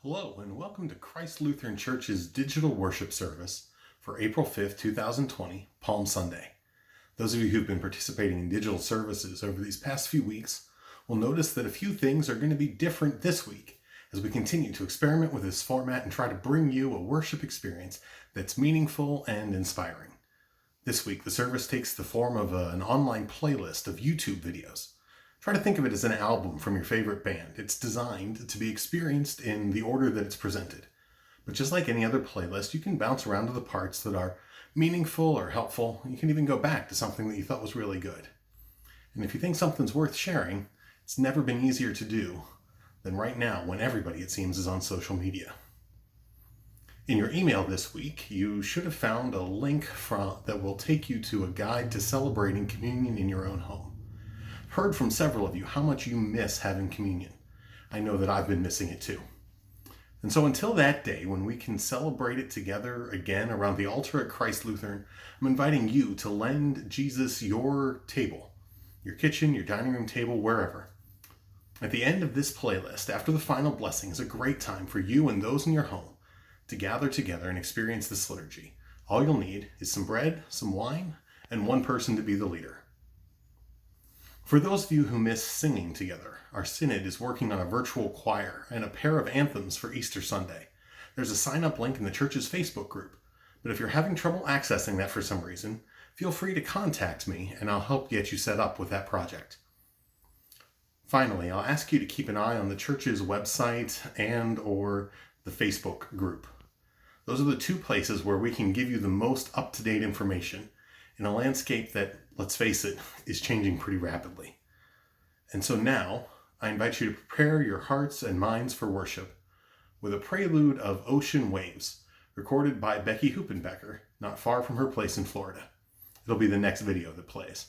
Hello, and welcome to Christ Lutheran Church's digital worship service for April 5th, 2020, Palm Sunday. Those of you who've been participating in digital services over these past few weeks will notice that a few things are going to be different this week as we continue to experiment with this format and try to bring you a worship experience that's meaningful and inspiring. This week, the service takes the form of an online playlist of YouTube videos. Try to think of it as an album from your favorite band. It's designed to be experienced in the order that it's presented. But just like any other playlist, you can bounce around to the parts that are meaningful or helpful. You can even go back to something that you thought was really good. And if you think something's worth sharing, it's never been easier to do than right now when everybody, it seems, is on social media. In your email this week, you should have found a link that will take you to a guide to celebrating communion in your own home. Heard from several of you how much you miss having communion. I know that I've been missing it too. And so until that day when we can celebrate it together again around the altar at Christ Lutheran, I'm inviting you to lend Jesus your table, your kitchen, your dining room table, wherever. At the end of this playlist, after the final blessing, is a great time for you and those in your home to gather together and experience this liturgy. All you'll need is some bread, some wine, and one person to be the leader. For those of you who miss singing together, our synod is working on a virtual choir and a pair of anthems for Easter Sunday. There's a sign-up link in the church's Facebook group, but if you're having trouble accessing that for some reason, feel free to contact me and I'll help get you set up with that project. Finally, I'll ask you to keep an eye on the church's website and or the Facebook group. Those are the two places where we can give you the most up-to-date information in a landscape that, let's face it, is changing pretty rapidly. And so now, I invite you to prepare your hearts and minds for worship with a prelude of Ocean Waves, recorded by Becky Hoopenbecker, not far from her place in Florida. It'll be the next video that plays.